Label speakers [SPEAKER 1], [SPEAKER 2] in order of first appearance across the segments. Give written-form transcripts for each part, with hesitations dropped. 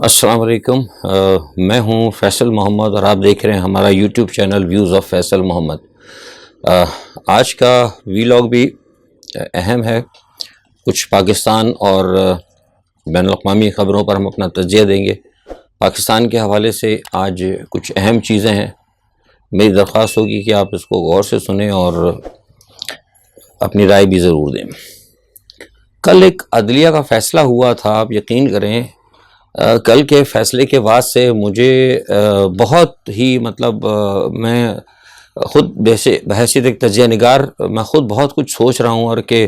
[SPEAKER 1] السلام علیکم، میں ہوں فیصل محمد اور آپ دیکھ رہے ہیں ہمارا YouTube channel views of Faisal Muhammad. آج کا ویلاگ بھی اہم ہے، کچھ پاکستان اور بین الاقوامی خبروں پر ہم اپنا تجزیہ دیں گے۔ پاکستان کے حوالے سے آج کچھ اہم چیزیں ہیں، میری درخواست ہوگی کہ آپ اس کو غور سے سنیں اور اپنی رائے بھی ضرور دیں۔ کل ایک عدلیہ کا فیصلہ ہوا تھا، آپ یقین کریں کل کے فیصلے کے بعد سے مجھے بہت ہی میں خود بحیثیت ایک تجزیہ نگار میں خود بہت کچھ سوچ رہا ہوں، اور کہ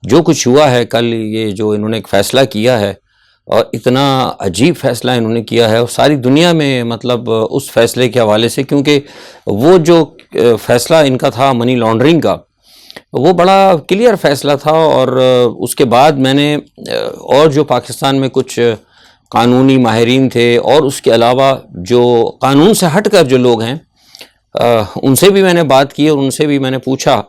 [SPEAKER 1] جو کچھ ہوا ہے کل، یہ جو انہوں نے ایک فیصلہ کیا ہے اور اتنا عجیب فیصلہ انہوں نے کیا ہے، اور ساری دنیا میں اس فیصلے کے حوالے سے، کیونکہ وہ جو فیصلہ ان کا تھا منی لانڈرنگ کا، وہ بڑا کلیئر فیصلہ تھا۔ اور اس کے بعد میں نے اور جو پاکستان میں کچھ قانونی ماہرین تھے اور اس کے علاوہ جو قانون سے ہٹ کر جو لوگ ہیں ان سے بھی میں نے بات کی اور ان سے بھی میں نے پوچھا۔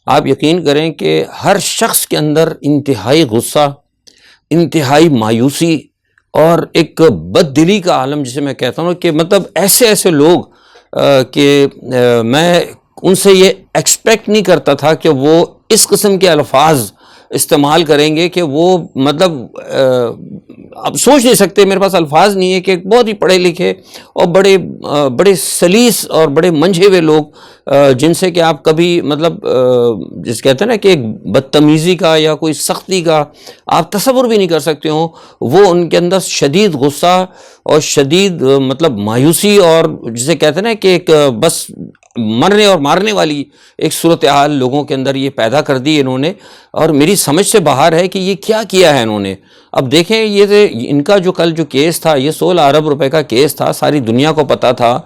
[SPEAKER 1] آپ یقین کریں کہ ہر شخص کے اندر انتہائی غصہ، انتہائی مایوسی اور ایک بد دلی کا عالم جسے میں کہتا ہوں، کہ ایسے لوگ کہ میں ان سے یہ ایکسپیکٹ نہیں کرتا تھا کہ وہ اس قسم کے الفاظ استعمال کریں گے، کہ وہ اب سوچ نہیں سکتے، میرے پاس الفاظ نہیں ہے، کہ بہت ہی پڑھے لکھے اور بڑے سلیس اور بڑے منجھے ہوئے لوگ، جن سے کہ آپ کبھی جس کہتے ہیں نا کہ ایک بدتمیزی کا یا کوئی سختی کا آپ تصور بھی نہیں کر سکتے ہوں، وہ ان کے اندر شدید غصہ اور شدید مایوسی، اور جسے کہتے ہیں نا کہ ایک بس مرنے اور مارنے والی ایک صورتحال لوگوں کے اندر یہ پیدا کر دی انہوں نے، اور میری سمجھ سے باہر ہے کہ یہ کیا ہے انہوں نے۔ اب دیکھیں، یہ ان کا جو کل جو کیس تھا، یہ 16 ارب روپے کا کیس تھا، ساری دنیا کو پتا تھا،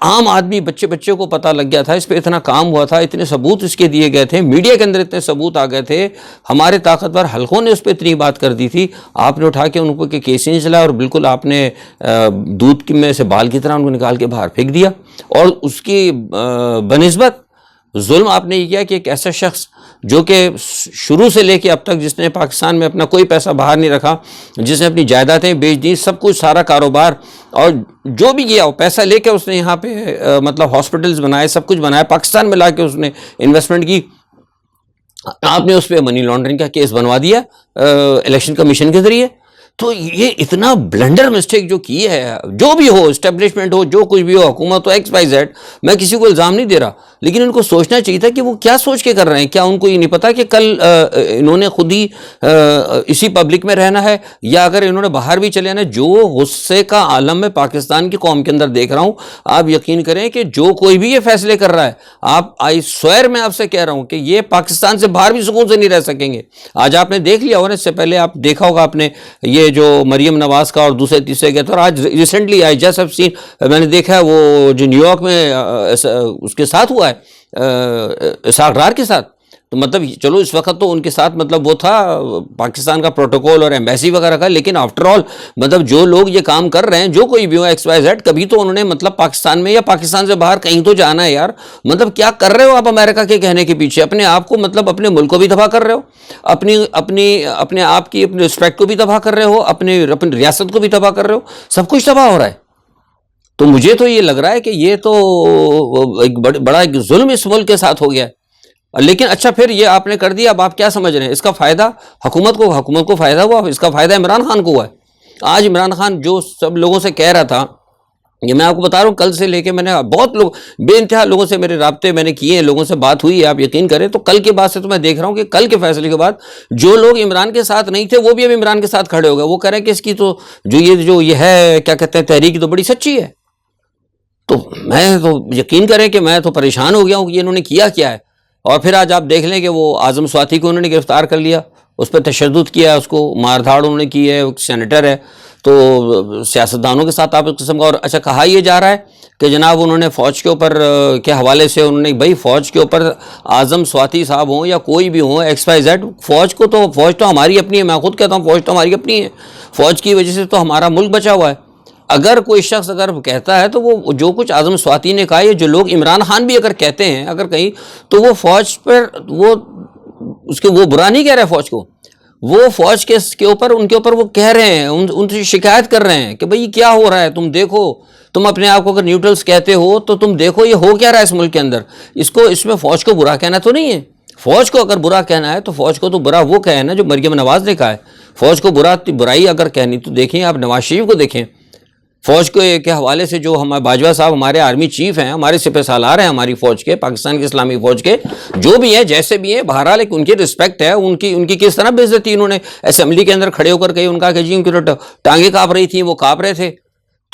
[SPEAKER 1] عام آدمی بچے کو پتا لگ گیا تھا، اس پہ اتنا کام ہوا تھا، اتنے ثبوت اس کے دیے گئے تھے، میڈیا کے اندر اتنے ثبوت آ گئے تھے، ہمارے طاقتور حلقوں نے اس پہ اتنی بات کر دی تھی، آپ نے اٹھا کے ان کو کہ کیس نہیں چلا، اور بالکل آپ نے دودھ میں سے بال کی طرح ان کو نکال کے باہر پھینک دیا، اور اس کی بنسبت ظلم آپ نے یہ کیا کہ ایک ایسا شخص جو کہ شروع سے لے کے اب تک، جس نے پاکستان میں اپنا کوئی پیسہ باہر نہیں رکھا، جس نے اپنی جائیدادیں بیچ دی، سب کچھ، سارا کاروبار، اور جو بھی کیا پیسہ لے کے اس نے یہاں پہ ہاسپٹلز بنائے، سب کچھ بنایا، پاکستان میں لا کے اس نے انویسٹمنٹ کی، آپ نے اس پہ منی لانڈرنگ کا کیس بنوا دیا الیکشن کمیشن کے ذریعے۔ تو یہ اتنا بلنڈر مسٹیک جو کی ہے، جو بھی ہو، اسٹیبلشمنٹ ہو، جو کچھ بھی ہو، حکومت ہو، ایکس وائی زیڈ، میں کسی کو الزام نہیں دے رہا، لیکن ان کو سوچنا چاہیے تھا کہ وہ کیا سوچ کے کر رہے ہیں۔ کیا ان کو یہ نہیں پتا کہ کل انہوں نے خود ہی اسی پبلک میں رہنا ہے، یا اگر انہوں نے باہر بھی چلے نا، جو غصے کا عالم میں پاکستان کی قوم کے اندر دیکھ رہا ہوں، آپ یقین کریں کہ جو کوئی بھی یہ فیصلے کر رہا ہے، آپ آئی سوئر میں آپ سے کہہ رہا ہوں کہ یہ پاکستان سے باہر بھی سکون سے نہیں رہ سکیں گے۔ آج آپ نے دیکھ لیا ہوگا، اس سے پہلے آپ دیکھا ہوگا آپ نے یہ جو مریم نواز کا اور دوسرے تیسرے کے، اور آج recently I just have seen, میں نے دیکھا ہے وہ جو نیو یارک میں اس کے ساتھ ہوا ہے، اسحاق ڈار کے ساتھ، تو چلو اس وقت تو ان کے ساتھ وہ تھا پاکستان کا پروٹوکول اور ایمبیسی وغیرہ کا، لیکن آفٹر آل جو لوگ یہ کام کر رہے ہیں، جو کوئی بھی ہو، ایکس وائی زیڈ، کبھی تو انہوں نے پاکستان میں یا پاکستان سے باہر کہیں تو جانا ہے یار۔ کیا کر رہے ہو آپ امریکہ کے کہنے کے پیچھے؟ اپنے آپ کو اپنے ملک کو بھی تباہ کر رہے ہو، اپنے آپ کی اپنے رسپیکٹ کو بھی تباہ کر رہے ہو، اپنی ریاست کو بھی تباہ کر رہے ہو، سب کچھ تباہ ہو رہا ہے۔ تو مجھے تو یہ لگ رہا ہے کہ یہ تو ایک بڑا ایک ظلم اس ملک کے ساتھ ہو گیا ہے۔ لیکن اچھا، پھر یہ آپ نے کر دیا، اب آپ کیا سمجھ رہے ہیں اس کا فائدہ حکومت کو فائدہ ہوا؟ اس کا فائدہ عمران خان کو ہوا ہے۔ آج عمران خان جو سب لوگوں سے کہہ رہا تھا، یہ میں آپ کو بتا رہا ہوں، کل سے لے کے میں نے بہت لوگ، بے انتہا لوگوں سے میرے رابطے میں نے کیے ہیں، لوگوں سے بات ہوئی ہے، آپ یقین کریں۔ تو کل کے بعد سے تو میں دیکھ رہا ہوں کہ کل کے فیصلے کے بعد جو لوگ عمران کے ساتھ نہیں تھے، وہ بھی اب عمران کے ساتھ کھڑے ہو گئے۔ وہ کہہ رہے ہیں کہ اس کی تو جو یہ ہے، کیا کہتے ہیں، تحریک تو بڑی سچی ہے۔ تو میں تو یقین کریں کہ میں تو پریشان ہو گیا ہوں کہ یہ انہوں نے کیا ہے۔ اور پھر آج آپ دیکھ لیں کہ وہ اعظم سواتی کو انہوں نے گرفتار کر لیا، اس پہ تشدد کیا، اس کو مار دھاڑ انہوں نے کی ہے، سینیٹر ہے۔ تو سیاستدانوں کے ساتھ آپ اس قسم کا، اور اچھا کہا یہ جا رہا ہے کہ جناب انہوں نے فوج کے اوپر کے حوالے سے انہوں نے، بھائی فوج کے اوپر اعظم سواتی صاحب ہوں یا کوئی بھی ہوں، ایکس وائی زیڈ، فوج تو ہماری اپنی ہے، میں خود کہتا ہوں فوج تو ہماری اپنی ہے، فوج کی وجہ سے تو ہمارا ملک بچا ہوا ہے۔ اگر کوئی شخص اگر کہتا ہے تو وہ جو کچھ اعظم سواتی نے کہا ہے، جو لوگ عمران خان بھی اگر کہتے ہیں اگر کہیں، تو وہ فوج پر وہ برا نہیں کہہ رہے فوج کو، وہ فوج کے اوپر ان کے اوپر وہ کہہ رہے ہیں، ان سے شکایت کر رہے ہیں کہ بھئی کیا ہو رہا ہے، تم دیکھو، تم اپنے آپ کو اگر نیوٹرلز کہتے ہو تو تم دیکھو یہ ہو کیا رہا ہے اس ملک کے اندر. اس میں فوج کو برا کہنا تو نہیں ہے. فوج کو اگر برا کہنا ہے تو فوج کو تو برا وہ کہے نا جو مریم نواز نے کہا ہے. فوج کو برائی اگر کہنی تو دیکھیں آپ نواز شریف کو دیکھیں. فوج کے حوالے سے جو ہمارے باجوہ صاحب ہمارے آرمی چیف ہیں، ہمارے سپہ سالار ہیں ہماری فوج کے، پاکستان کی اسلامی فوج کے، جو بھی ہیں جیسے بھی ہیں، بہرحال ایک ان کی رسپیکٹ ہے. ان کی کس طرح بے عزتی انہوں نے اسمبلی کے اندر کھڑے ہو کر کہی، ان کا کہ جی ان کی ٹانگیں کانپ رہی تھیں، وہ کانپ رہے تھے.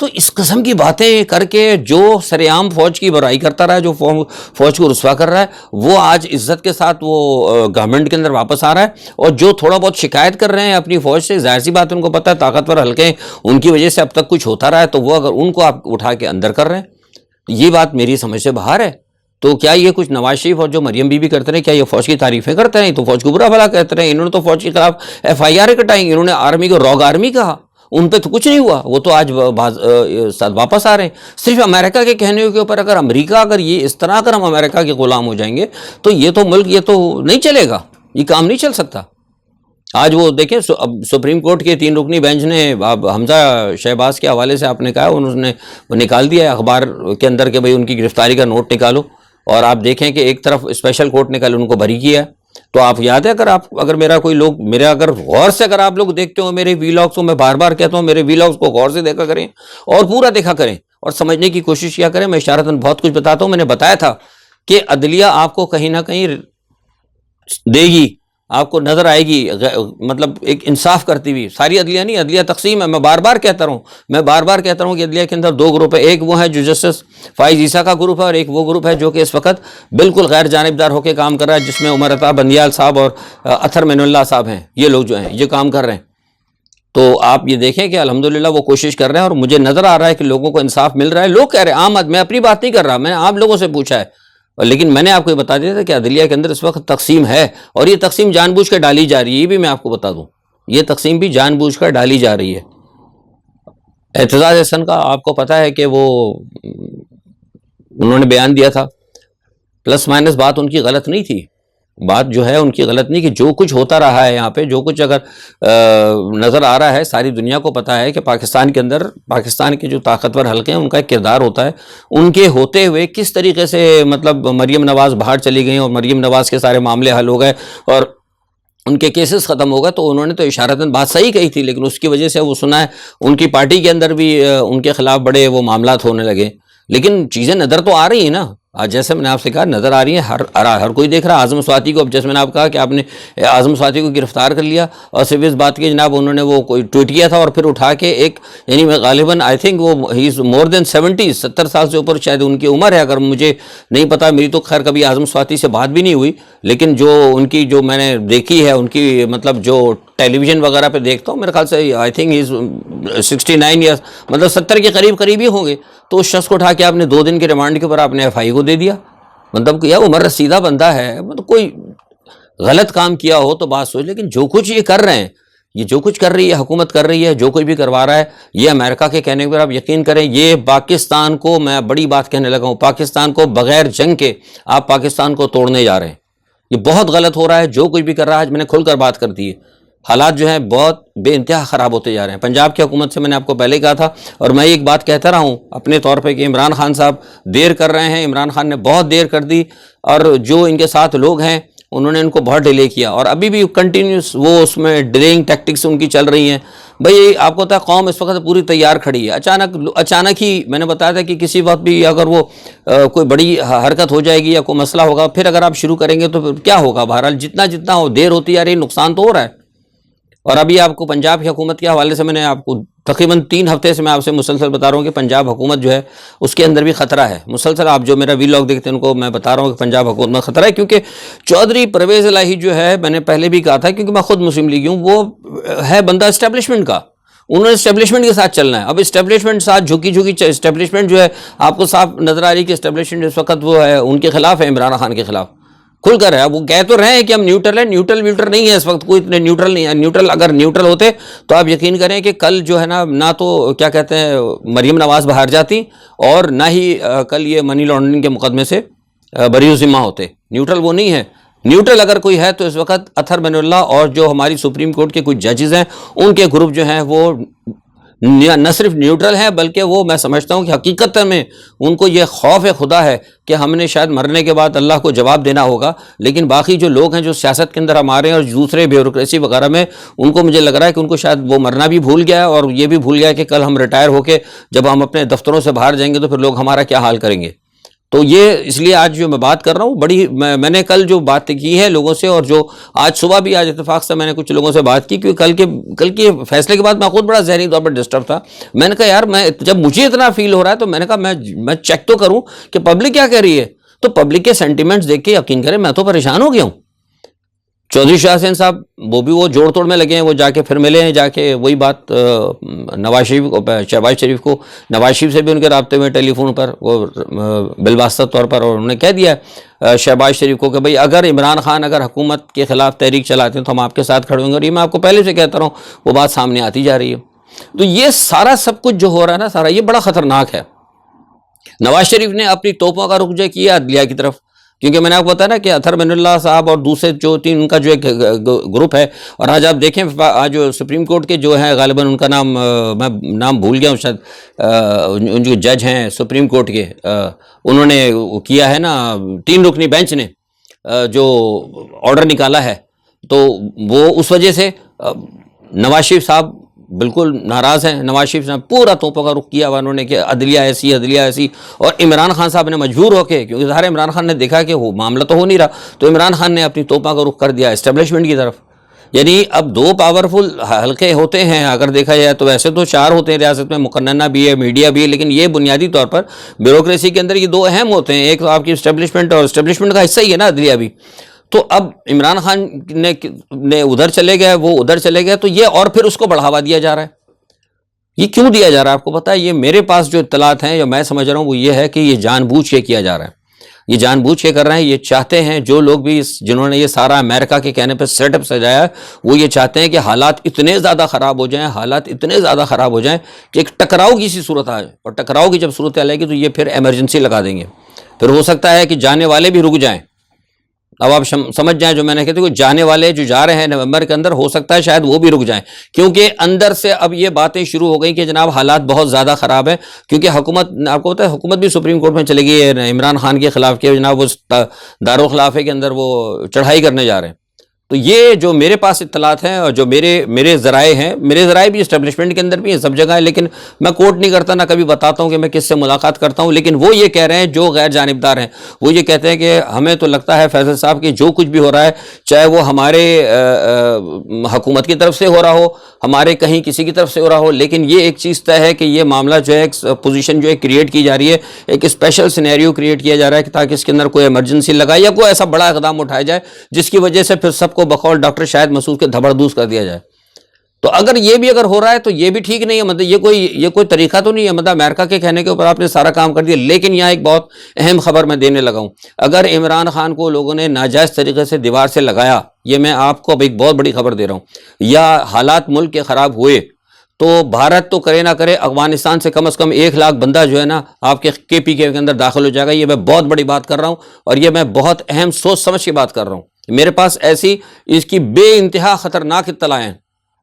[SPEAKER 1] تو اس قسم کی باتیں کر کے جو سر عام فوج کی برائی کرتا رہا ہے، جو فوج کو رسوا کر رہا ہے، وہ آج عزت کے ساتھ وہ گورنمنٹ کے اندر واپس آ رہا ہے. اور جو تھوڑا بہت شکایت کر رہے ہیں اپنی فوج سے، ظاہر سی بات ان کو پتہ ہے طاقتور حلقے ہیں، ان کی وجہ سے اب تک کچھ ہوتا رہا ہے، تو وہ اگر ان کو آپ اٹھا کے اندر کر رہے ہیں، یہ بات میری سمجھ سے باہر ہے. تو کیا یہ کچھ نواز شریف اور جو مریم بی بی کرتے رہے، کیا یہ فوج کی تعریفیں کرتے رہے؟ تو فوج کو برا بھلا کہتے رہے. انہوں نے تو فوج کے خلاف FIR کٹائیں، انہوں نے آرمی کو روگ آرمی کہا، ان پہ تو کچھ نہیں ہوا. وہ تو آج واپس آ رہے ہیں. صرف امریکہ کے کہنے کے اوپر اگر یہ اس طرح اگر ہم امریکہ کے غلام ہو جائیں گے تو یہ تو ملک یہ تو نہیں چلے گا، یہ کام نہیں چل سکتا. آج وہ دیکھیں سپریم کورٹ کے 3 رکنی بینچ نے حمزہ شہباز کے حوالے سے آپ نے کہا، انہوں نے وہ نکال دیا ہے اخبار کے اندر کہ بھئی ان کی گرفتاری کا نوٹ نکالو، اور آپ دیکھیں کہ ایک طرف اسپیشل کورٹ نے کل ان کو بری کیا ہے. تو آپ یاد ہے اگر میرا کوئی لوگ میرا اگر غور سے اگر آپ لوگ دیکھتے ہو میرے ویلاگس کو، میں بار بار کہتا ہوں میرے ویلاگس کو غور سے دیکھا کریں اور پورا دیکھا کریں اور سمجھنے کی کوشش کیا کریں. میں اشارتاً بہت کچھ بتاتا ہوں. میں نے بتایا تھا کہ عدلیہ آپ کو کہیں نہ کہیں دے گی، آپ کو نظر آئے گی، مطلب ایک انصاف کرتی ہوئی. ساری عدلیہ نہیں، عدلیہ تقسیم ہے. میں بار بار کہتا ہوں کہ عدلیہ کے اندر 2 گروپ ہے. ایک وہ ہے جو جسٹس فائز عیسیٰ کا گروپ ہے، اور ایک وہ گروپ ہے جو کہ اس وقت بالکل غیر جانبدار ہو کے کام کر رہا ہے، جس میں عمر عطا بندیال صاحب اور اطہر مین اللہ صاحب ہیں. یہ لوگ جو ہیں یہ کام کر رہے ہیں. تو آپ یہ دیکھیں کہ الحمدللہ وہ کوشش کر رہے ہیں، اور مجھے نظر آ رہا ہے کہ لوگوں کو انصاف مل رہا ہے. لوگ کہہ رہے ہیں، عام آدمی، میں اپنی بات نہیں کر رہا، میں نے عام لوگوں سے پوچھا ہے، لیکن میں نے آپ کو یہ بتا دیا تھا کہ عدلیہ کے اندر اس وقت تقسیم ہے، اور یہ تقسیم جان بوجھ کر ڈالی جا رہی ہے. یہ بھی میں آپ کو بتا دوں، یہ تقسیم بھی جان بوجھ کر ڈالی جا رہی ہے. اعتزاز احسن کا آپ کو پتہ ہے کہ وہ انہوں نے بیان دیا تھا، پلس مائنس بات ان کی غلط نہیں تھی. بات جو ہے ان کی غلط نہیں، کہ جو کچھ ہوتا رہا ہے یہاں پہ، جو کچھ اگر نظر آ رہا ہے، ساری دنیا کو پتہ ہے کہ پاکستان کے اندر پاکستان کے جو طاقتور حلقے ہیں ان کا ایک کردار ہوتا ہے. ان کے ہوتے ہوئے کس طریقے سے مطلب مریم نواز باہر چلی گئیں اور مریم نواز کے سارے معاملے حل ہو گئے اور ان کے کیسز ختم ہو گئے. تو انہوں نے تو اشارتاً بات صحیح کہی تھی، لیکن اس کی وجہ سے وہ سنا ہے ان کی پارٹی کے اندر بھی ان کے خلاف بڑے وہ معاملات ہونے لگے. لیکن چیزیں نظر تو آ رہی ہیں نا. آج جیسے میں نے آپ سے کہا نظر آ رہی ہیں، ہر کوئی دیکھ رہا ہے. اعظم سواتی کو، اب جیسے میں نے آپ کہا کہ آپ نے اعظم سواتی کو گرفتار کر لیا، اور صرف اس بات کی جناب انہوں نے وہ کوئی ٹویٹ کیا تھا، اور پھر اٹھا کے ایک یعنی میں غالباً آئی تھنک وہ ہی از مور دین 70 سال سے اوپر شاید ان کی عمر ہے. اگر مجھے نہیں پتا، میری تو خیر کبھی اعظم سواتی سے بات بھی نہیں ہوئی، لیکن جو ان کی جو میں نے دیکھی ہے ان کی مطلب جو ٹیلی ویژن وغیرہ پہ دیکھتا ہوں، میرے خیال سے I think he is 69 years, مطلب 70 کے قریب ہی ہوں گے. تو اس شخص کو اٹھا کے آپ نے 2 دن کے ریمانڈ کے اوپر آپ نے FI کو دے دیا. مطلب کہ عمر رسیدہ بندہ ہے، مطلب کوئی غلط کام کیا ہو تو بات سوچ. لیکن جو کچھ یہ کر رہے ہیں، یہ جو کچھ کر رہی ہے حکومت کر رہی ہے، جو کوئی بھی کروا رہا ہے، یہ امریکہ کے کہنے پر آپ یقین کریں، یہ پاکستان کو، میں بڑی بات کہنے لگا ہوں، پاکستان کو بغیر جنگ کے آپ پاکستان کو توڑنے جا رہے ہیں. یہ بہت غلط ہو رہا ہے جو کچھ بھی کر رہا ہے. آج میں نے کھل کر بات کر دی ہے. حالات جو ہیں بہت بے انتہا خراب ہوتے جا رہے ہیں. پنجاب کی حکومت سے میں نے آپ کو پہلے کہا تھا، اور میں ایک بات کہتا رہا ہوں اپنے طور پہ کہ عمران خان صاحب دیر کر رہے ہیں. عمران خان نے بہت دیر کر دی، اور جو ان کے ساتھ لوگ ہیں انہوں نے ان کو بہت ڈیلے کیا، اور ابھی بھی کنٹینیوس وہ اس میں ڈیلیئنگ ٹیکٹکس ان کی چل رہی ہیں. بھئی آپ کو پتہ ہے قوم اس وقت پوری تیار کھڑی ہے. اچانک ہی میں نے بتایا تھا کہ کسی وقت بھی اگر وہ کوئی بڑی حرکت ہو جائے گی یا کوئی مسئلہ ہوگا، پھر اگر آپ شروع کریں گے تو پھر کیا ہوگا. بہرحال جتنا ہو دیر ہوتی جا رہی، نقصان تو ہو رہا ہے. اور ابھی آپ کو پنجاب کی حکومت کے حوالے سے میں نے آپ کو تقریباً 3 ہفتے سے میں آپ سے مسلسل بتا رہا ہوں کہ پنجاب حکومت جو ہے اس کے اندر بھی خطرہ ہے. مسلسل آپ جو میرا ویلاگ دیکھتے ہیں ان کو میں بتا رہا ہوں کہ پنجاب حکومت میں خطرہ ہے، کیونکہ چودھری پرویز الہی جو ہے، میں نے پہلے بھی کہا تھا کیونکہ میں خود مسلم لیگی ہوں، وہ ہے بندہ اسٹیبلشمنٹ کا. انہوں نے اسٹیبلشمنٹ کے ساتھ چلنا ہے. اب اسٹیبلشمنٹ ساتھ جھکی اسٹیبلشمنٹ جو ہے آپ کو صاف نظر آ رہی ہے کہ اسٹیبلشمنٹ اس وقت وہ ہے ان کے خلاف ہے، عمران خان کے خلاف کھل کر ہے. وہ کہہ تو رہے ہیں کہ ہم نیوٹرل ہیں، نیوٹرل نہیں ہے اس وقت، کوئی اتنے نیوٹرل نہیں ہے. اگر نیوٹرل ہوتے تو آپ یقین کریں کہ کل جو ہے نہ تو کیا کہتے ہیں مریم نواز باہر جاتی، اور نہ ہی کل یہ منی لانڈرنگ کے مقدمے سے بری ذمہ ہوتے. نیوٹرل وہ نہیں ہے. نیوٹرل اگر کوئی ہے تو اس وقت اطہر بن اللہ اور جو ہماری سپریم کورٹ کے کچھ ججز ہیں ان کے گروپ جو ہیں وہ نہ صرف نیوٹرل ہیں بلکہ وہ میں سمجھتا ہوں کہ حقیقت میں ان کو یہ خوف خدا ہے کہ ہم نے شاید مرنے کے بعد اللہ کو جواب دینا ہوگا، لیکن باقی جو لوگ ہیں جو سیاست کے اندر ہمارے ہیں اور دوسرے بیوروکریسی وغیرہ میں، ان کو مجھے لگ رہا ہے کہ ان کو شاید وہ مرنا بھی بھول گیا ہے اور یہ بھی بھول گیا ہے کہ کل ہم ریٹائر ہو کے جب ہم اپنے دفتروں سے باہر جائیں گے تو پھر لوگ ہمارا کیا حال کریں گے۔ تو یہ اس لیے آج جو میں بات کر رہا ہوں بڑی میں نے کل جو بات کی ہے لوگوں سے، اور جو آج صبح بھی آج اتفاق سے میں نے کچھ لوگوں سے بات کی، کیونکہ کل کے فیصلے کے بعد میں خود بڑا ذہنی طور پر ڈسٹرب تھا۔ میں نے کہا یار میں جب مجھے اتنا فیل ہو رہا ہے تو میں نے کہا میں چیک تو کروں کہ پبلک کیا کہہ رہی ہے۔ تو پبلک کے سینٹیمنٹس دیکھ کے یقین کریں میں تو پریشان ہو گیا ہوں۔ چودھری شاہ حسین صاحب وہ جوڑ توڑ میں لگے ہیں، وہ جا کے پھر ملے ہیں، جا کے وہی بات نواز شریف کو، شہباز شریف کو، نواز شریف سے بھی ان کے رابطے میں ٹیلی فون پر وہ بالواسطہ طور پر، اور انہوں نے کہہ دیا شہباز شریف کو کہ بھئی اگر عمران خان اگر حکومت کے خلاف تحریک چلاتے ہیں تو ہم آپ کے ساتھ کھڑے ہوں گے، اور یہ میں آپ کو پہلے سے کہتا رہا ہوں، وہ بات سامنے آتی جا رہی ہے۔ تو یہ سارا سب کچھ جو ہو رہا ہے نا سارا، یہ بڑا خطرناک ہے۔ نواز شریف نے اپنی توپوں کا رخ جو کیا عدلیہ کی طرف، کیونکہ میں نے آپ کو بتایا نا کہ اطہر بن اللہ صاحب اور دوسرے جو تین ان کا جو ایک گروپ ہے، اور آج آپ دیکھیں آج جو سپریم کورٹ کے جو ہیں غالباً ان کا نام میں نام بھول گیا ہوں شاید، ان جو جج ہیں سپریم کورٹ کے، انہوں نے کیا ہے نا 3 رکنی بینچ نے جو آرڈر نکالا ہے، تو وہ اس وجہ سے نواز شریف صاحب بالکل ناراض ہیں۔ نواز شریف صاحب پورا توپوں کا رخ کیا ہوا انہوں نے کہ عدلیہ ایسی، اور عمران خان صاحب نے مجبور ہو کے، کیونکہ ظاہر عمران خان نے دیکھا کہ وہ معاملہ تو ہو نہیں رہا، تو عمران خان نے اپنی توپوں کا رخ کر دیا اسٹیبلشمنٹ کی طرف۔ یعنی اب 2 پاورفل حلقے ہوتے ہیں اگر دیکھا جائے تو، ویسے تو 4 ہوتے ہیں ریاست میں، مقننہ بھی ہے، میڈیا بھی ہے، لیکن یہ بنیادی طور پر بیوروکریسی کے اندر یہ 2 اہم ہوتے ہیں، ایک تو آپ کی اسٹیبلشمنٹ، اور اسٹیبلشمنٹ کا حصہ ہی ہے نا عدلیہ بھی۔ تو اب عمران خان نے ادھر چلے گئے، وہ ادھر چلے گئے، تو یہ اور پھر اس کو بڑھاوا دیا جا رہا ہے۔ یہ کیوں دیا جا رہا ہے آپ کو پتہ ہے؟ یہ میرے پاس جو اطلاعات ہیں یا میں سمجھ رہا ہوں وہ یہ ہے کہ یہ جان بوجھ کے کیا جا رہا ہے، یہ جان بوجھ کے کر رہے ہیں۔ یہ چاہتے ہیں جو لوگ بھی جنہوں نے یہ سارا امریکہ کے کہنے پہ سیٹ اپ سجایا ہے، وہ یہ چاہتے ہیں کہ حالات اتنے زیادہ خراب ہو جائیں، حالات اتنے زیادہ خراب ہو جائیں کہ ایک ٹکراؤ کی سی صورت آئے، اور ٹکراؤ کی جب صورت آئے گی تو یہ پھر ایمرجنسی لگا دیں گے، پھر ہو سکتا ہے کہ جانے والے بھی رک جائیں۔ اب آپ سمجھ جائیں جو میں نے کہتے ہیں کہ جانے والے جو جا رہے ہیں نومبر کے اندر، ہو سکتا ہے شاید وہ بھی رک جائیں، کیونکہ اندر سے اب یہ باتیں شروع ہو گئی کہ جناب حالات بہت زیادہ خراب ہیں، کیونکہ حکومت، آپ کو پتہ ہے حکومت بھی سپریم کورٹ میں چلے گئی ہے عمران خان کے خلاف، کہ جناب وہ دارالخلافے کے اندر وہ چڑھائی کرنے جا رہے ہیں۔ تو یہ جو میرے پاس اطلاعات ہیں اور جو میرے ذرائع ہیں، میرے ذرائع بھی اسٹیبلشمنٹ کے اندر بھی ہیں، سب جگہ ہیں، لیکن میں کوٹ نہیں کرتا، نہ کبھی بتاتا ہوں کہ میں کس سے ملاقات کرتا ہوں، لیکن وہ یہ کہہ رہے ہیں جو غیر جانبدار ہیں، وہ یہ کہتے ہیں کہ ہمیں تو لگتا ہے فیصل صاحب کہ جو کچھ بھی ہو رہا ہے، چاہے وہ ہمارے حکومت کی طرف سے ہو رہا ہو، ہمارے کہیں کسی کی طرف سے ہو رہا ہو، لیکن یہ ایک چیز طے ہے کہ یہ معاملہ جو ہے ایک پوزیشن جو ہے کریٹ کی جا رہی ہے، ایک اسپیشل سینیریو کریٹ کیا جا رہا ہے کہ تاکہ اس کے اندر کوئی ایمرجنسی لگائے یا کوئی ایسا بڑا اقدام اٹھایا جائے جس کی وجہ سے پھر سب کو بقول ڈاکٹر شاہد مسعود کے دھبڑدوز کر دیا جائے۔ تو اگر یہ بھی اگر ہو رہا ہے تو یہ بھی ٹھیک نہیں ہے، مطلب یہ کوئی طریقہ تو نہیں ہے، مطلب امریکہ کے کہنے کے اوپر آپ نے سارا کام کر دیا۔ لیکن یہاں ایک بہت اہم خبر میں دینے لگا ہوں، اگر عمران خان کو لوگوں نے ناجائز طریقے سے دیوار سے لگایا، یہ میں آپ کو اب ایک بہت بڑی خبر دے رہا ہوں، یا حالات ملک کے خراب ہوئے، تو بھارت تو کرے نہ کرے، افغانستان سے کم 1 لاکھ بندہ جو ہے نا آپ کے KPK کے اندر داخل ہو جائے گا۔ یہ میں بہت بڑی بات کر رہا ہوں، اور یہ میں بہت اہم سوچ سمجھ کے بات کر رہا ہوں۔ میرے پاس ایسی اس کی بے انتہا خطرناک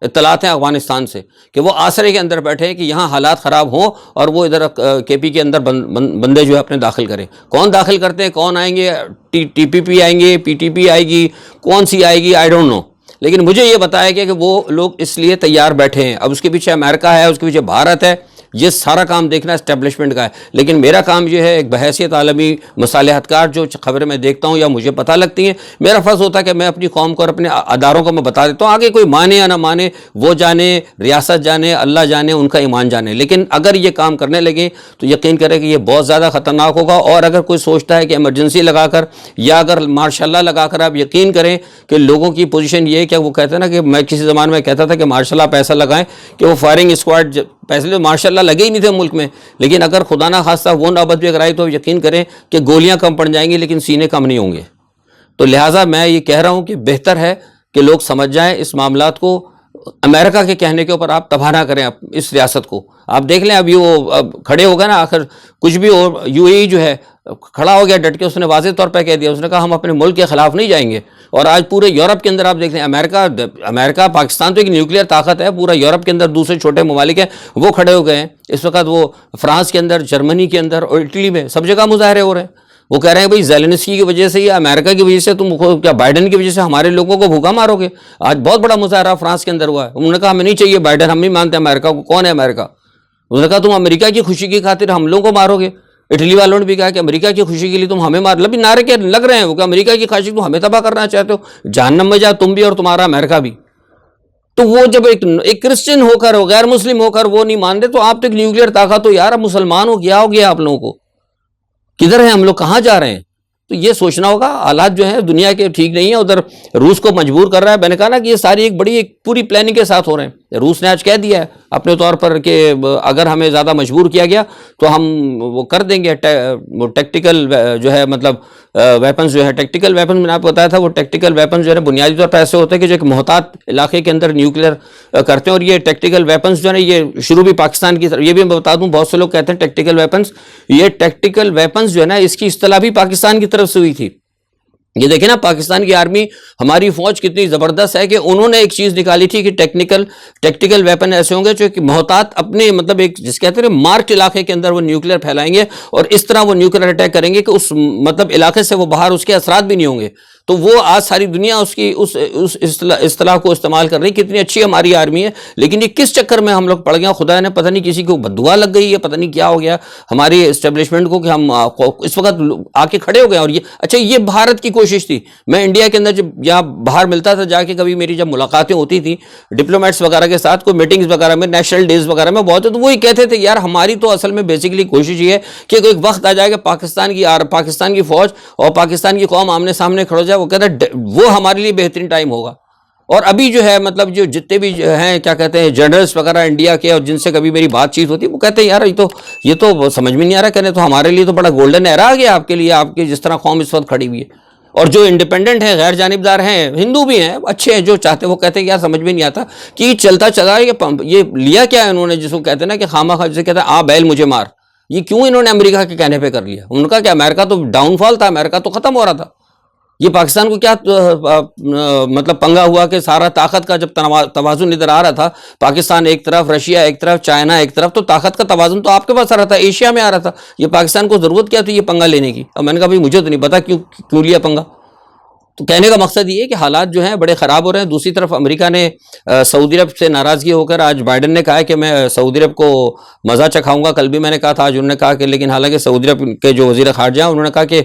[SPEAKER 1] اطلاعات ہیں افغانستان سے، کہ وہ آسرے کے اندر بیٹھے ہیں کہ یہاں حالات خراب ہوں اور وہ ادھر KP کے اندر بندے جو ہے اپنے داخل کریں۔ کون داخل کرتے ہیں، کون آئیں گے، TPP آئیں گے، PTP آئے گی، کون سی آئے گی، آئی ڈونٹ نو، لیکن مجھے یہ بتایا گیا کہ وہ لوگ اس لیے تیار بیٹھے ہیں۔ اب اس کے پیچھے امریکہ ہے، اس کے پیچھے بھارت ہے، یہ سارا کام دیکھنا اسٹیبلشمنٹ کا ہے، لیکن میرا کام یہ ہے ایک بحیثیت عالمی مصالحت کار، جو خبریں میں دیکھتا ہوں یا مجھے پتہ لگتی ہیں، میرا فرض ہوتا ہے کہ میں اپنی قوم کو اور اپنے اداروں کو میں بتا دیتا ہوں، آگے کوئی مانے یا نہ مانے، وہ جانے، ریاست جانے، اللہ جانے، ان کا ایمان جانے، لیکن اگر یہ کام کرنے لگے تو یقین کرے کہ یہ بہت زیادہ خطرناک ہوگا۔ اور اگر کوئی سوچتا ہے کہ ایمرجنسی لگا کر یا اگر ماشاء اللہ لگا کر، آپ یقین کریں کہ لوگوں کی پوزیشن یہ ہے کہ وہ کہتے ہیں نا کہ میں کسی زمان میں کہتا تھا کہ ماشاء اللہ پیسہ لگائیں، کہ وہ فائرنگ اسکواڈ، پیسے ماشاء اللہ لگے ہی نہیں تھے ملک میں، لیکن اگر خدا نہ خواستہ وہ نوبت بھی اگر آئی تو یقین کریں کہ گولیاں کم پڑ جائیں گی لیکن سینے کم نہیں ہوں گے۔ تو لہٰذا میں یہ کہہ رہا ہوں کہ بہتر ہے کہ لوگ سمجھ جائیں اس معاملات کو، امریکہ کے کہنے کے اوپر آپ تباہ نہ کریں اس ریاست کو۔ آپ دیکھ لیں ابھی وہ کھڑے ہو گئے نا، آخر کچھ بھی ہو، UAE جو ہے کھڑا ہو گیا ڈٹ کے, اس نے واضح طور پہ کہہ دیا, اس نے کہا ہم اپنے ملک کے خلاف نہیں جائیں گے. اور آج پورے یورپ کے اندر آپ دیکھ لیں, امریکہ پاکستان تو ایک نیوکلیئر طاقت ہے, پورا یورپ کے اندر دوسرے چھوٹے ممالک ہیں وہ کھڑے ہو گئے ہیں اس وقت. وہ فرانس کے اندر, جرمنی کے اندر اور اٹلی میں سب جگہ مظاہرے ہو رہے ہیں. وہ کہہ رہے ہیں بھائی زیلنسکی کی وجہ سے یا امریکہ کی وجہ سے تم کیا بائیڈن کی وجہ سے ہمارے لوگوں کو بھوکا مارو گے. آج بہت بڑا مظاہرہ فرانس کے اندر ہوا ہے. انہوں نے کہا ہمیں نہیں چاہیے بائیڈن, ہم نہیں مانتے امریکہ کو. کون ہے امریکہ؟ انہوں نے کہا تم امریکہ کی خوشی کی خاطر ہم لوگوں کو مارو گے. اٹلی والوں نے بھی کہا کہ امریکہ کی خوشی کے لیے تم ہمیں مار, نعرے کے لگ رہے ہیں وہ کہ امریکہ کی خواہش تم ہمیں تباہ کرنا چاہتے ہو, جہنم میں جا تم بھی اور تمہارا امریکہ بھی. تو وہ جب ایک کرسچن ہو کر, غیر مسلم ہو کر وہ نہیں مان رہے, تو آپ تو ایک نیوکلیئر طاقت ہو یار, اب مسلمان ہو گیا آپ لوگوں کو, کدھر ہیں ہم لوگ, کہاں جا رہے ہیں؟ تو یہ سوچنا ہوگا. حالات جو ہیں دنیا کے ٹھیک نہیں ہیں. ادھر روس کو مجبور کر رہا ہے. میں نے کہا نا کہ یہ ساری ایک پوری پلاننگ کے ساتھ ہو رہے ہیں. روس نے آج کہہ دیا ہے اپنے طور پر کہ اگر ہمیں زیادہ مجبور کیا گیا تو ہم وہ کر دیں گے ٹیکٹیکل جو ہے مطلب ویپنز جو ہے, ٹیکٹیکل ویپن میں نے آپ کو بتایا تھا, وہ ٹیکٹیکل ویپنز جو ہے بنیادی طور پر ایسے ہوتے ہیں کہ جو ایک محتاط علاقے کے اندر نیوکلیئر کرتے ہیں. اور یہ ٹیکٹیکل ویپنز جو ہے یہ شروع بھی پاکستان کی طرف, یہ بھی میں بتا دوں بہت سے لوگ کہتے ہیں ٹیکٹیکل ویپنز, یہ ٹیکٹیکل ویپنز جو ہے نا اس کی اصطلاح بھی پاکستان کی طرف سے ہوئی تھی. یہ دیکھیں نا پاکستان کی آرمی, ہماری فوج کتنی زبردست ہے کہ انہوں نے ایک چیز نکالی تھی کہ ٹیکٹیکل ویپن ایسے ہوں گے جو کہ محتاط اپنے مطلب ایک جس کہتے ہیں مارکڈ علاقے کے اندر وہ نیوکلیئر پھیلائیں گے اور اس طرح وہ نیوکلیئر اٹیک کریں گے کہ اس مطلب علاقے سے وہ باہر اس کے اثرات بھی نہیں ہوں گے. تو وہ آج ساری دنیا اس کی اس اصطلاح کو استعمال کر رہی. کتنی اچھی ہماری آرمی ہے, لیکن یہ کس چکر میں ہم لوگ پڑ گئے, خدا نے پتہ نہیں کسی کو بددعا لگ گئی ہے, پتہ نہیں کیا ہو گیا ہماری اسٹیبلشمنٹ کو کہ ہم اس وقت آ کے کھڑے ہو گئے. اور یہ اچھا یہ بھارت کی کوشش تھی. میں انڈیا کے اندر جب یہاں باہر ملتا تھا جا کے, کبھی میری جب ملاقاتیں ہوتی تھیں ڈپلومیٹس وغیرہ کے ساتھ, کوئی میٹنگز وغیرہ میں, نیشنل ڈیز وغیرہ میں بہت, تو وہی کہتے تھے یار ہماری تو اصل میں بیسیکلی کوشش یہ ہے کہ ایک وقت آ جائے کہ پاکستان کی فوج اور پاکستان کی قوم آمنے سامنے کھڑو جائے. وہ کہتے ہیں وہ ہمارے لیے بہترین ٹائم ہوگا. اور ابھی جو ہے مطلب جو جتنے بھی ہیں کیا کہتے ہیں جنرلس وغیرہ انڈیا کے, اور جن سے کبھی میری بات چیت ہوتی ہے, وہ کہتے ہیں یار یہ تو سمجھ میں نہیں آ رہا, کہنے تو ہمارے لیے تو بڑا گولڈن ایرا آ گیا آپ کے لیے, آپ کی جس طرح قوم اس وقت کھڑی ہوئی ہے. اور جو انڈیپینڈنٹ ہیں, غیر جانبدار ہیں, ہندو بھی ہیں, اچھے ہیں, جو چاہتے وہ کہتے ہیں یار سمجھ میں نہیں آتا کہ چلتا چلا یہ لیا کیا ہے انہوں نے, جس کو کہتے ہیں نا کہ خواہ جسے کہتے ہیں بیل مجھے مار, یہ کیوں انہوں نے امریکہ کے کہنے پہ کر لیا. ان کا کہ امریکہ تو ڈاؤن فال تھا, امریکہ تو ختم ہو رہا تھا. یہ پاکستان کو کیا مطلب پنگا ہوا کہ سارا طاقت کا جب توازن ادھر آ رہا تھا, پاکستان ایک طرف, رشیا ایک طرف, چائنا ایک طرف, تو طاقت کا توازن تو آپ کے پاس آ رہا تھا, ایشیا میں آ رہا تھا. یہ پاکستان کو ضرورت کیا تھی یہ پنگا لینے کی؟ اب میں نے کہا بھائی مجھے تو نہیں پتا کیوں لیا پنگا. تو کہنے کا مقصد یہ ہے کہ حالات جو ہیں بڑے خراب ہو رہے ہیں. دوسری طرف امریکہ نے سعودی عرب سے ناراضگی ہو کر آج بائیڈن نے کہا ہے کہ میں سعودی عرب کو مزہ چکھاؤں گا. کل بھی میں نے کہا تھا, آج انہوں نے کہا کہ لیکن حالانکہ سعودی عرب کے جو وزیر خارجہ ہیں انہوں نے کہا کہ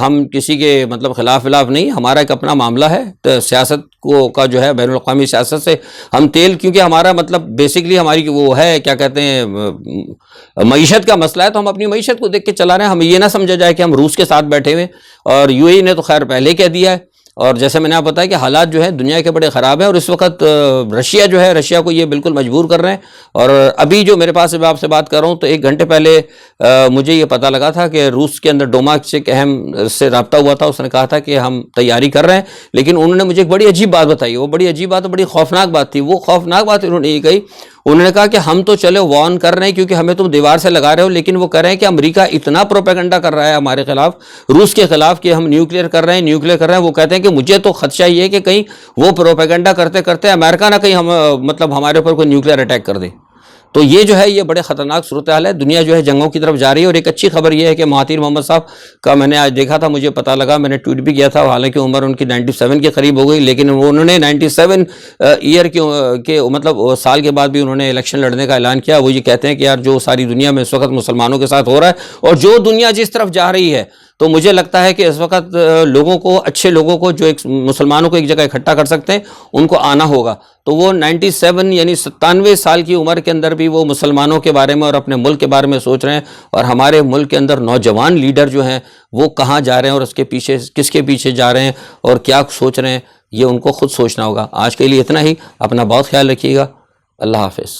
[SPEAKER 1] ہم کسی کے مطلب خلاف نہیں, ہمارا ایک اپنا معاملہ ہے سیاست کا جو ہے بین الاقوامی سیاست سے ہم تیل, کیونکہ ہمارا مطلب بیسکلی ہماری وہ ہے کیا کہتے ہیں معیشت کا مسئلہ ہے, تو ہم اپنی معیشت کو دیکھ کے چلا رہے ہیں. ہم یہ نہ سمجھا جائے کہ ہم روس کے ساتھ بیٹھے ہوئے, اور یو اے ای نے تو خیر پہلے کہہ دیا ہے. اور جیسے میں نے آپ بتایا کہ حالات جو ہیں دنیا کے بڑے خراب ہیں, اور اس وقت رشیا جو ہے رشیا کو یہ بالکل مجبور کر رہے ہیں. اور ابھی جو میرے پاس آپ سے بات کر رہا ہوں تو 1 گھنٹے پہلے مجھے یہ پتہ لگا تھا کہ روس کے اندر ڈوما سے ایک اہم سے رابطہ ہوا تھا. اس نے کہا تھا کہ ہم تیاری کر رہے ہیں, لیکن انہوں نے مجھے ایک بڑی عجیب بات بتائی. وہ بڑی عجیب بات, بڑی خوفناک بات تھی. وہ خوفناک بات انہوں نے یہ کہی, انہوں نے کہا کہ ہم تو چلے وارن کر رہے ہیں کیونکہ ہمیں تم دیوار سے لگا رہے ہو, لیکن وہ کہہ رہے ہیں کہ امریکہ اتنا پروپیگنڈا کر رہا ہے ہمارے خلاف, روس کے خلاف, کہ ہم نیوکلیئر کر رہے ہیں. وہ کہتے ہیں کہ مجھے تو خدشہ یہ ہے کہ کہیں وہ پروپیگنڈا کرتے کرتے امریکہ نہ کہیں مطلب ہمارے اوپر کوئی نیوکلیئر اٹیک کر دے. تو یہ جو ہے یہ بڑے خطرناک صورتحال ہے. دنیا جو ہے جنگوں کی طرف جا رہی ہے. اور ایک اچھی خبر یہ ہے کہ مہاتیر محمد صاحب کا میں نے آج دیکھا تھا, مجھے پتہ لگا, میں نے ٹویٹ بھی کیا تھا, حالانکہ عمر ان کی 97 کے قریب ہو گئی, لیکن انہوں نے 97 ایئر کے مطلب سال کے بعد بھی انہوں نے الیکشن لڑنے کا اعلان کیا. وہ یہ کہتے ہیں کہ یار جو ساری دنیا میں اس وقت مسلمانوں کے ساتھ ہو رہا ہے اور جو دنیا جس طرف جا رہی ہے, تو مجھے لگتا ہے کہ اس وقت لوگوں کو, اچھے لوگوں کو, جو ایک مسلمانوں کو ایک جگہ اکٹھا کر سکتے ہیں, ان کو آنا ہوگا. تو وہ 97 یعنی 97 سال کی عمر کے اندر بھی وہ مسلمانوں کے بارے میں اور اپنے ملک کے بارے میں سوچ رہے ہیں. اور ہمارے ملک کے اندر نوجوان لیڈر جو ہیں وہ کہاں جا رہے ہیں اور اس کے پیچھے کس کے پیچھے جا رہے ہیں اور کیا سوچ رہے ہیں, یہ ان کو خود سوچنا ہوگا. آج کے لیے اتنا ہی. اپنا بہت خیال رکھیے گا. اللہ حافظ.